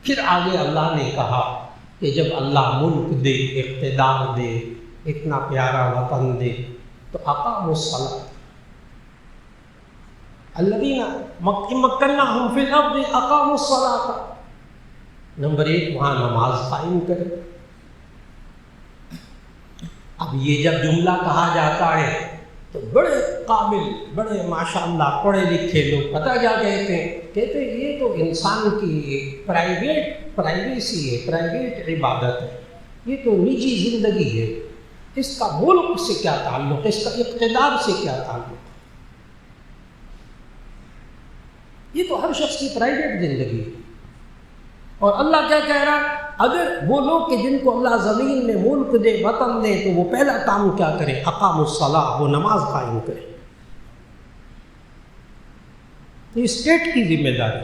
फिर आगे अल्लाह ने कहा कि जब अल्लाह मुल्क दे, इक़्तिदार दे, इतना प्यारा वतन दे, तो अक़ामुस्सलात अल्लज़ीना मक्कन्नाहुम फिल अर्ज़ि अक़ामुस्सलात। नंबर 1 वहाँ नमाज कायम करें। अब ये जब जुमला कहा जाता है तो बड़े काबिल, बड़े माशाअल्लाह पढ़े लिखे लोग पता क्या कहते हैं, ये तो इंसान की एक प्राइवेसी है, प्राइवेट इबादत है, ये तो निजी ज़िंदगी है, इसका मुल्क से क्या ताल्लुक़, इसका इक़्तिदार से क्या ताल्लुक़, ये तो हर शख्स की प्राइवेट ज़िंदगी है। और अल्लाह क्या कह रहा है, अगर वो लोग कि जिनको अल्लाह ज़मीन में मुल्क दे, वतन दे, तो वो पहला काम क्या करें, अक़ामुस्सलाह, वो नमाज कायम करें। ये स्टेट की जिम्मेदारी।